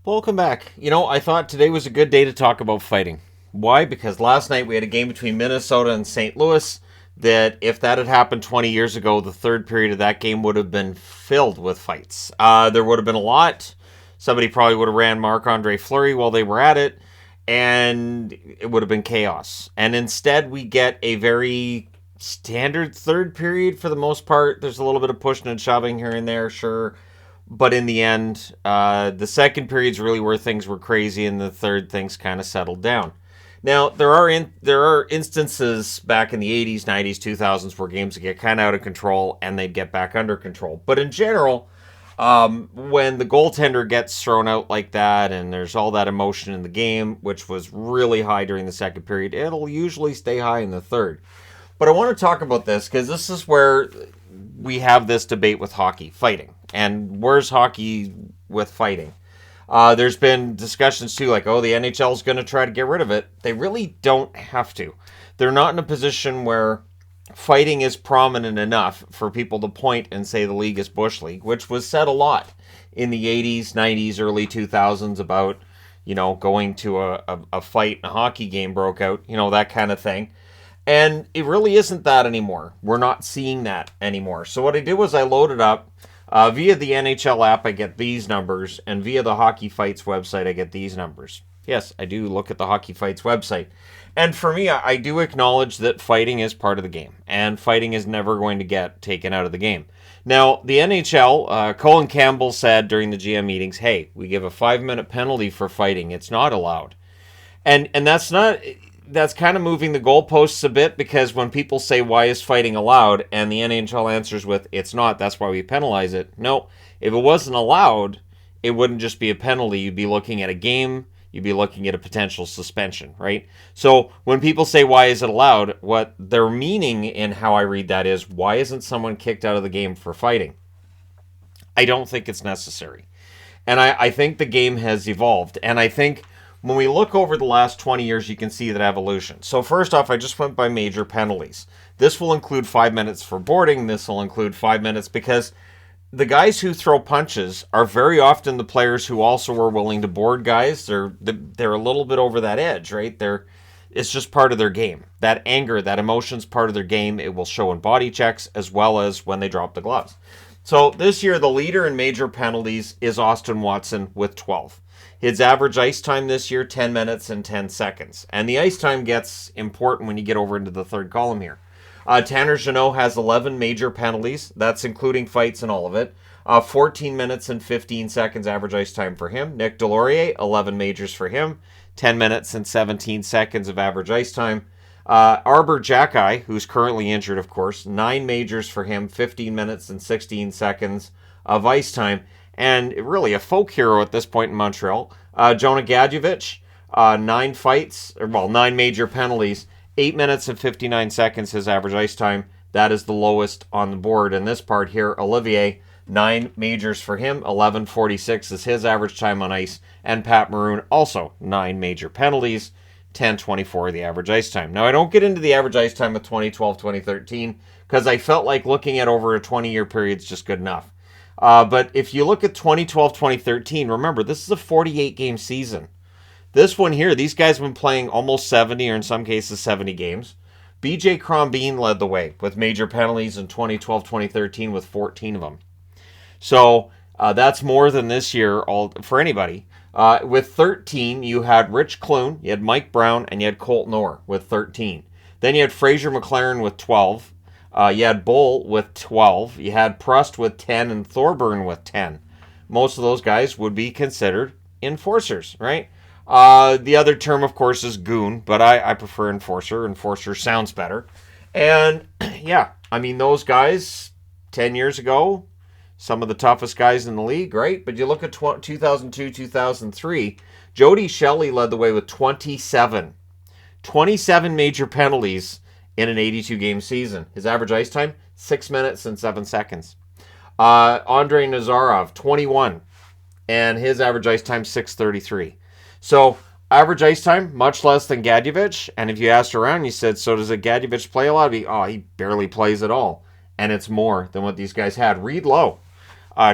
Welcome back. I thought today was a good day to talk about fighting. Why? Because last night we had a game between Minnesota and St. Louis that if that had happened 20 years ago, the third period of that game would have been filled with fights. There would have been a lot. Somebody probably would have ran Marc-Andre Fleury while they were at it, and it would have been chaos. And instead, we get a very standard third period for the most part. There's a little bit of pushing and shoving here and there, sure. But in the end, the second period's really where things were crazy, and the third things kind of settled down. Now there are instances back in the 80s, 90s, 2000s where games would get kind of out of control and they'd get back under control. But in general, when the goaltender gets thrown out like that, and there's all that emotion in the game, which was really high during the second period, it'll usually stay high in the third. But I want to talk about this because this is where we have this debate with hockey, fighting. And where's hockey with fighting? There's been discussions too, like, the NHL is going to try to get rid of it. They really don't have to. They're not in a position where fighting is prominent enough for people to point and say the league is Bush League, which was said a lot in the 80s, 90s, early 2000s about, going to a fight and a hockey game broke out, that kind of thing. And it really isn't that anymore. We're not seeing that anymore. So what I did was I loaded up via the NHL app, I get these numbers, and via the Hockey Fights website, I get these numbers. Yes, I do look at the Hockey Fights website. And for me, I do acknowledge that fighting is part of the game, and fighting is never going to get taken out of the game. Now, the NHL, Colin Campbell said during the GM meetings, hey, we give a 5-minute penalty for fighting. It's not allowed. And that's kind of moving the goalposts a bit, because when people say, why is fighting allowed? And the NHL answers with, it's not, that's why we penalize it. No, if it wasn't allowed, it wouldn't just be a penalty. You'd be looking at a game. You'd be looking at a potential suspension, right? So when people say, why is it allowed? What they're meaning in how I read that is, why isn't someone kicked out of the game for fighting? I don't think it's necessary. And I think the game has evolved. And I think when we look over the last 20 years, you can see that evolution. So first off, I just went by major penalties. This will include 5 minutes for boarding. This will include 5 minutes because the guys who throw punches are very often the players who also are willing to board guys. They're a little bit over that edge, right? It's just part of their game. That anger, that emotion's part of their game. It will show in body checks as well as when they drop the gloves. So this year, the leader in major penalties is Austin Watson with 12. His average ice time this year, 10 minutes and 10 seconds. And the ice time gets important when you get over into the third column here. Tanner Jeannot has 11 major penalties. That's including fights and all of it. 14 minutes and 15 seconds average ice time for him. Nick Delorier, 11 majors for him. 10 minutes and 17 seconds of average ice time. Arbor Jacki, who's currently injured, of course, 9 majors for him. 15 minutes and 16 seconds of ice time. And really a folk hero at this point in Montreal. Jonah Gadjevich, 9 major penalties, 8 minutes and 59 seconds his average ice time. That is the lowest on the board in this part here. Olivier, 9 majors for him, 11:46 is his average time on ice. And Pat Maroon, also 9 major penalties, 10:24 the average ice time. Now, I don't get into the average ice time of 2012, 2013, because I felt like looking at over a 20-year period is just good enough. But if you look at 2012, 2013, remember, this is a 48-game season. This one here, these guys have been playing almost 70, or in some cases 70 games. B.J. Crombeen led the way with major penalties in 2012, 2013 with 14 of them. So that's more than this year for anybody. With 13, you had Rich Clune, you had Mike Brown, and you had Colt Noor with 13. Then you had Fraser McLaren with 12. You had Bull with 12. You had Prust with 10 and Thorburn with 10. Most of those guys would be considered enforcers, right? The other term, of course, is goon, but I prefer enforcer. Enforcer sounds better. And, yeah, I mean, those guys 10 years ago, some of the toughest guys in the league, right? But you look at 2002, 2003, Jody Shelley led the way with 27. 27 major penalties in an 82-game season. His average ice time, 6 minutes and 7 seconds. Andrei Nazarov, 21. And his average ice time, 6:33. So, average ice time, much less than Gadjevich. And if you asked around, you said, so does a Gadjevich play a lot? He barely plays at all. And it's more than what these guys had. Reed Lowe,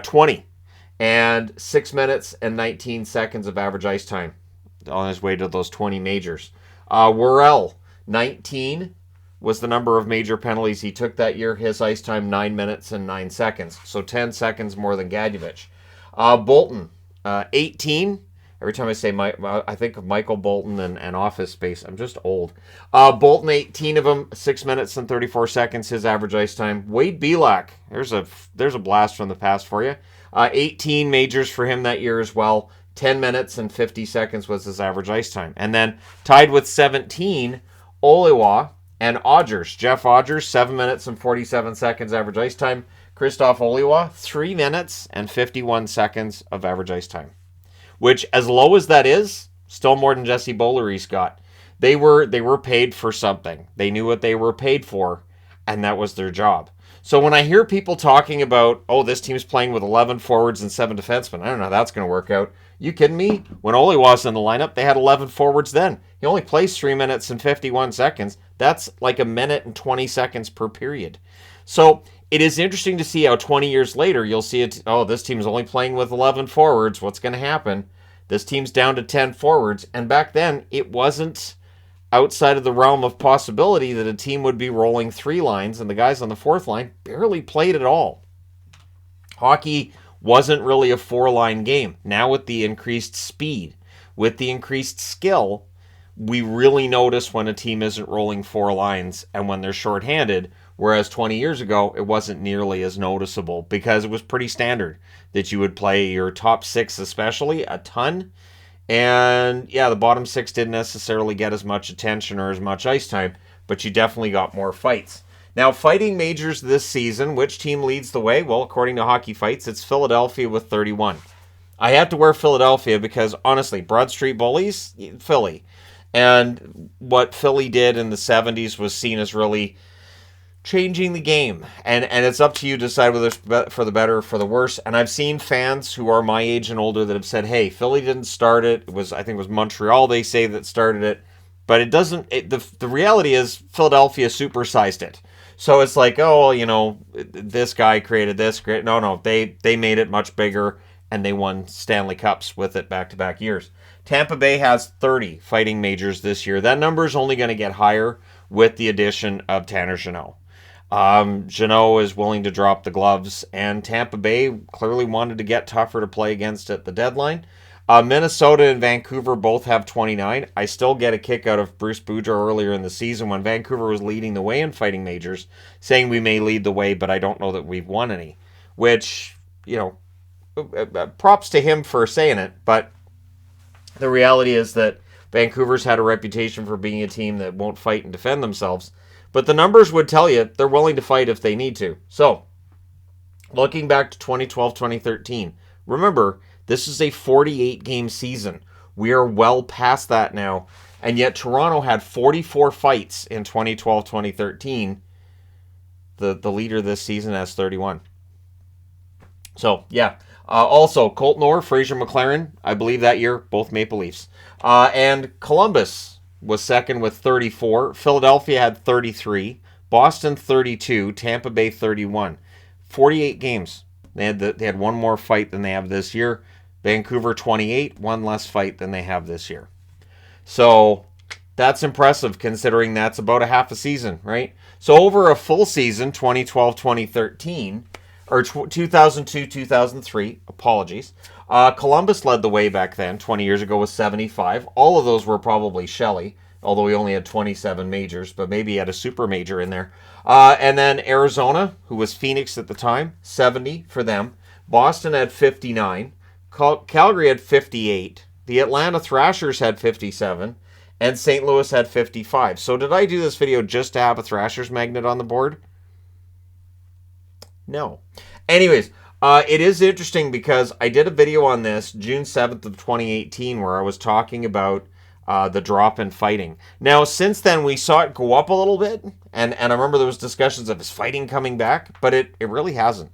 20. and 6 minutes and 19 seconds of average ice time on his way to those 20 majors. Worrell, 19 was the number of major penalties he took that year. His ice time, 9 minutes and 9 seconds. So 10 seconds more than Gadjevich. Bolton, 18. Every time I say I think of Michael Bolton and Office Space. I'm just old. Bolton, 18 of them, 6 minutes and 34 seconds, his average ice time. Wade Belak, there's a blast from the past for you. 18 majors for him that year as well. 10 minutes and 50 seconds was his average ice time. And then tied with 17, Oliwa and Odgers. Jeff Odgers, 7 minutes and 47 seconds average ice time. Christoph Oliwa, 3 minutes and 51 seconds of average ice time. Which, as low as that is, still more than Jesse Boulerice got. They were paid for something. They knew what they were paid for, and that was their job. So when I hear people talking about, oh, this team's playing with 11 forwards and 7 defensemen, I don't know how that's going to work out. You kidding me? When Ole was in the lineup, they had 11 forwards then. He only plays 3 minutes and 51 seconds. That's like a minute and 20 seconds per period. So it is interesting to see how 20 years later you'll see it. Oh, this team's only playing with 11 forwards. What's going to happen? This team's down to 10 forwards. And back then, it wasn't outside of the realm of possibility that a team would be rolling 3 lines and the guys on the 4th line barely played at all. Hockey wasn't really a 4-line game. Now with the increased speed, with the increased skill, we really notice when a team isn't rolling 4 lines and when they're shorthanded, whereas 20 years ago, it wasn't nearly as noticeable because it was pretty standard that you would play your top 6 especially a ton. And yeah, the bottom 6 didn't necessarily get as much attention or as much ice time, but you definitely got more fights. Now, fighting majors this season, which team leads the way? Well, according to Hockey Fights, it's Philadelphia with 31. I had to wear Philadelphia because, honestly, Broad Street Bullies, Philly. And what Philly did in the 70s was seen as really changing the game. And it's up to you to decide whether it's for the better or for the worse. And I've seen fans who are my age and older that have said, hey, Philly didn't start it. I think it was Montreal, they say, that started it. But it doesn't, the reality is Philadelphia supersized it. So it's like, oh, you know, this guy created this. No, they made it much bigger, and they won Stanley Cups with it back-to-back years. Tampa Bay has 30 fighting majors this year. That number is only going to get higher with the addition of Tanner Jeannot. Jeannot is willing to drop the gloves, and Tampa Bay clearly wanted to get tougher to play against at the deadline. Minnesota and Vancouver both have 29. I still get a kick out of Bruce Boudreau earlier in the season when Vancouver was leading the way in fighting majors, saying we may lead the way, but I don't know that we've won any. Which, you know, props to him for saying it, but the reality is that Vancouver's had a reputation for being a team that won't fight and defend themselves. But the numbers would tell you they're willing to fight if they need to. So, looking back to 2012-2013, remember, this is a 48-game season. We are well past that now. And yet Toronto had 44 fights in 2012-2013. The leader this season has 31. So, yeah. Also, Colton Orr, Fraser McLaren, I believe that year, both Maple Leafs. And Columbus was second with 34. Philadelphia had 33. Boston 32. Tampa Bay 31. 48 games. They had one more fight than they have this year. Vancouver 28, one less fight than they have this year. So that's impressive considering that's about a half a season, right? So over a full season, 2012-2013, or 2002-2003, apologies, Columbus led the way back then, 20 years ago, with 75. All of those were probably Shelley, although he only had 27 majors, but maybe he had a super major in there. And then Arizona, who was Phoenix at the time, 70 for them. Boston had 59. Calgary had 58. The Atlanta Thrashers had 57. And St. Louis had 55. So did I do this video just to have a Thrashers magnet on the board? No. Anyways, it is interesting because I did a video on this June 7th of 2018 where I was talking about the drop in fighting. Now, since then, we saw it go up a little bit. And I remember there was discussions of is fighting coming back, but it really hasn't.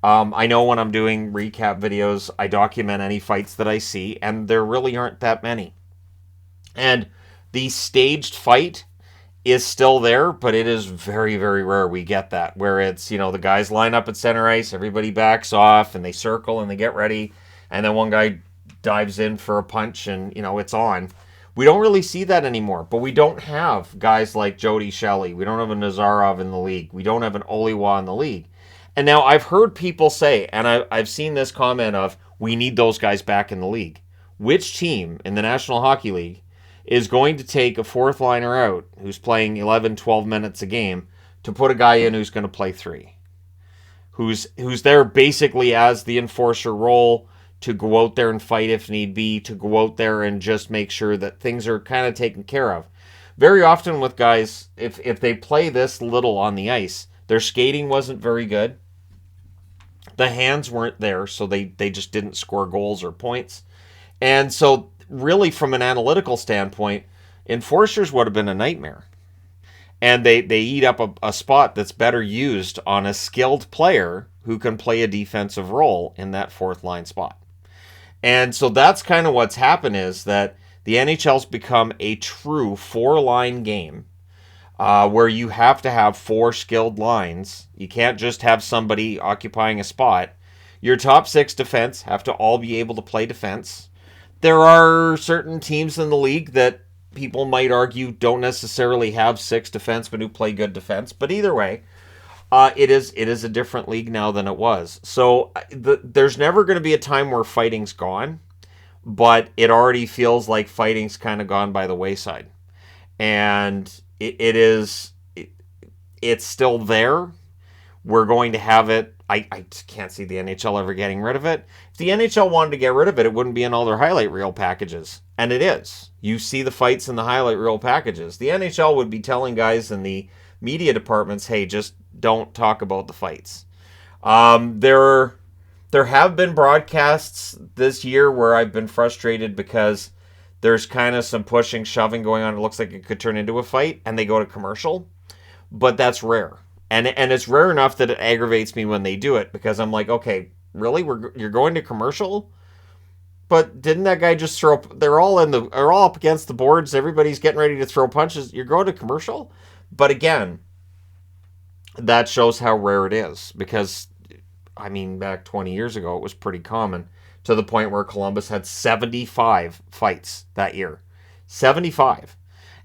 I know when I'm doing recap videos, I document any fights that I see, and there really aren't that many. And the staged fight is still there, but it is very, very rare we get that, where it's, the guys line up at center ice, everybody backs off, and they circle, and they get ready, and then one guy dives in for a punch, and, it's on. We don't really see that anymore, but we don't have guys like Jody Shelley. We don't have a Nazarov in the league. We don't have an Oliwa in the league. And now I've heard people say, and I've seen this comment of, we need those guys back in the league. Which team in the National Hockey League is going to take a fourth liner out who's playing 11, 12 minutes a game to put a guy in who's going to play 3? Who's there basically as the enforcer role to go out there and fight if need be, to go out there and just make sure that things are kind of taken care of. Very often with guys, if they play this little on the ice, their skating wasn't very good. The hands weren't there, so they just didn't score goals or points. And so really from an analytical standpoint, enforcers would have been a nightmare. And they eat up a spot that's better used on a skilled player who can play a defensive role in that fourth line spot. And so that's kind of what's happened, is that the NHL's become a true 4-line game where you have to have 4 skilled lines. You can't just have somebody occupying a spot. Your top 6 defense have to all be able to play defense. There are certain teams in the league that people might argue don't necessarily have 6 defensemen who play good defense. But either way, it is a different league now than it was. So there's never going to be a time where fighting's gone, but it already feels like fighting's kind of gone by the wayside. And it's still there. We're going to have it. I can't see the NHL ever getting rid of it. If the NHL wanted to get rid of it, it wouldn't be in all their highlight reel packages. And it is. You see the fights in the highlight reel packages. The NHL would be telling guys in the media departments, hey, just don't talk about the fights. There have been broadcasts this year where I've been frustrated because there's kind of some pushing, shoving going on. It looks like it could turn into a fight, and they go to commercial. But that's rare. And it's rare enough that it aggravates me when they do it, because I'm like, okay, really? You're going to commercial? But didn't that guy just throw? They're all up against the boards. Everybody's getting ready to throw punches. You're going to commercial? But again, that shows how rare it is, because I mean, back 20 years ago, it was pretty common, to the point where Columbus had 75 fights that year. 75.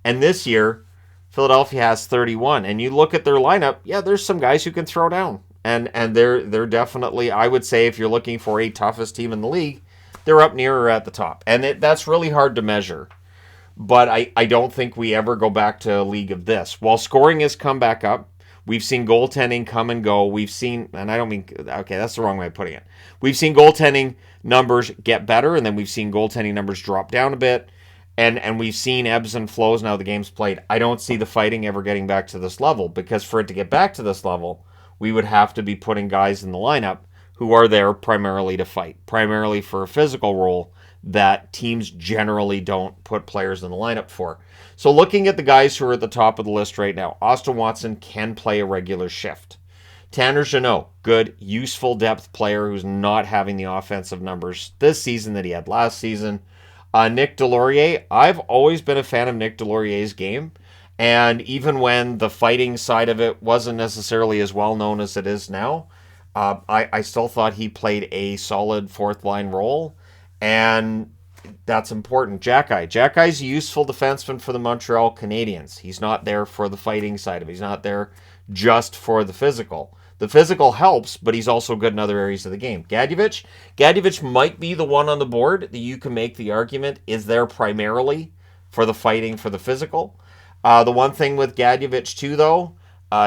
And this year, Philadelphia has 31. And you look at their lineup, yeah, there's some guys who can throw down. And they're definitely, I would say, if you're looking for a toughest team in the league, they're up near or at the top. And that's really hard to measure. But I don't think we ever go back to a league of this. While scoring has come back up, we've seen goaltending come and go. We've seen, and I don't mean, okay, that's the wrong way of putting it. We've seen goaltending numbers get better, and then we've seen goaltending numbers drop down a bit. And we've seen ebbs and flows now the game's played. I don't see the fighting ever getting back to this level, because for it to get back to this level, we would have to be putting guys in the lineup who are there primarily to fight, primarily for a physical role that teams generally don't put players in the lineup for. So looking at the guys who are at the top of the list right now, Austin Watson can play a regular shift. Tanner Jeannot, good, useful depth player who's not having the offensive numbers this season that he had last season. Nick Delorier, I've always been a fan of Nick Delorier's game. And even when the fighting side of it wasn't necessarily as well known as it is now, I still thought he played a solid fourth line role. And that's important. Jack Eye's a useful defenseman for the Montreal Canadiens. He's not there for the fighting side of it. He's not there just for the physical. The physical helps, but he's also good in other areas of the game. Gadjevich might be the one on the board that you can make the argument is there primarily for the fighting, for the physical. The one thing with Gadjevich too, though,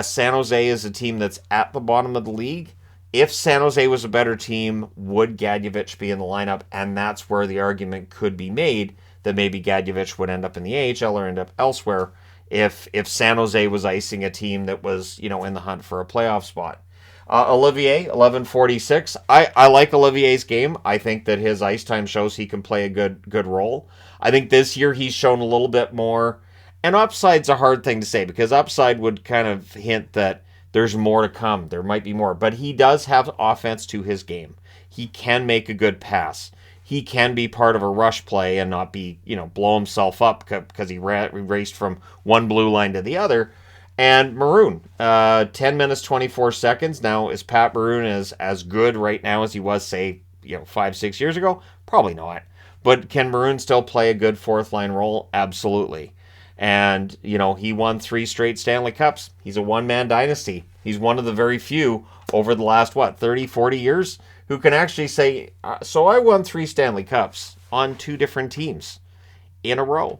San Jose is a team that's at the bottom of the league. If San Jose was a better team, would Gadjevich be in the lineup? And that's where the argument could be made that maybe Gadjevich would end up in the AHL or end up elsewhere if San Jose was icing a team that was, in the hunt for a playoff spot. Olivier, 1146. I like Olivier's game. I think that his ice time shows he can play a good role. I think this year he's shown a little bit more. And upside's a hard thing to say, because upside would kind of hint that there's more to come. There might be more. But he does have offense to his game. He can make a good pass. he can be part of a rush play and not be, blow himself up because he raced from one blue line to the other. And Maroon, 10 minutes, 24 seconds. Now, is Pat Maroon as good right now as he was, say, 5-6 years ago? Probably not. But can Maroon still play a good fourth line role? Absolutely. And, he won 3 straight Stanley Cups. He's a one-man dynasty. He's one of the very few over the last, 30, 40 years who can actually say, so I won 3 Stanley Cups on 2 different teams in a row.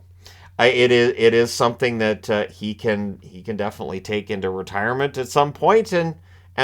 It is something that he can definitely take into retirement at some point and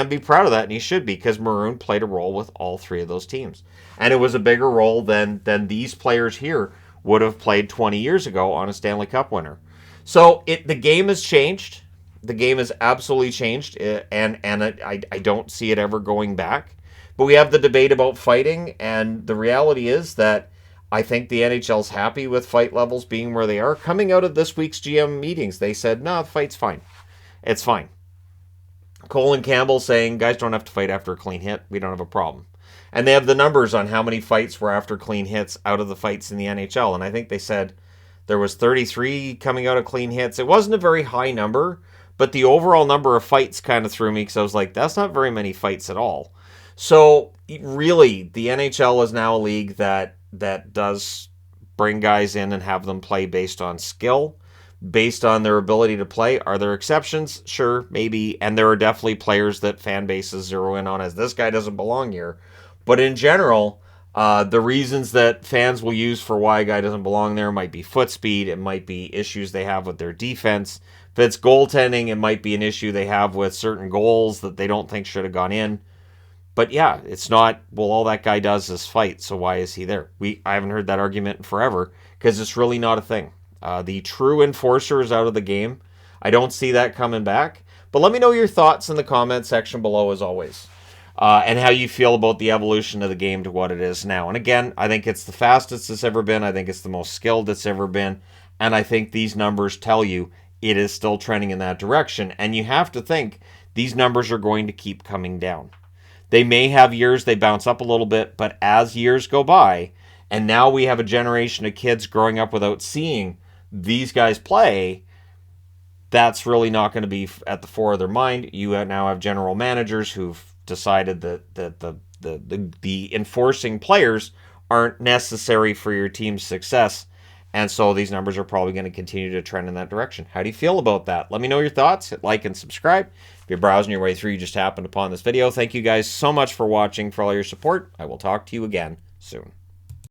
be proud of that, and he should be, because Maroon played a role with all 3 of those teams. And it was a bigger role than these players here would have played 20 years ago on a Stanley Cup winner. So the game has changed. The game has absolutely changed, and I don't see it ever going back. But we have the debate about fighting, and the reality is that I think the NHL's happy with fight levels being where they are. Coming out of this week's GM meetings, they said, no, the fight's fine. It's fine. Cole and Campbell saying, guys don't have to fight after a clean hit. We don't have a problem. And they have the numbers on how many fights were after clean hits out of the fights in the NHL. And I think they said there was 33 coming out of clean hits. It wasn't a very high number, but the overall number of fights kind of threw me because I was like, that's not very many fights at all. So really, the NHL is now a league that does bring guys in and have them play based on skill, based on their ability to play. Are there exceptions? Sure, maybe. And there are definitely players that fan bases zero in on as this guy doesn't belong here. But in general, the reasons that fans will use for why a guy doesn't belong there might be foot speed. It might be issues they have with their defense. If it's goaltending, it might be an issue they have with certain goals that they don't think should have gone in. But yeah, it's not, well, all that guy does is fight, so why is he there? I haven't heard that argument in forever, because it's really not a thing. The true enforcer is out of the game. I don't see that coming back. But let me know your thoughts in the comment section below, as always. And how you feel about the evolution of the game to what it is now. And again, I think it's the fastest it's ever been. I think it's the most skilled it's ever been. And I think these numbers tell you it is still trending in that direction. And you have to think these numbers are going to keep coming down. They may have years they bounce up a little bit, but as years go by, and now we have a generation of kids growing up without seeing these guys play, that's really not going to be at the fore of their mind. You now have general managers who've decided that the enforcing players aren't necessary for your team's success, and so these numbers are probably going to continue to trend in that direction. How do you feel about that? Let me know your thoughts. Hit like and subscribe. If you're browsing your way through, you just happened upon this video. Thank you guys so much for watching, for all your support. I will talk to you again soon.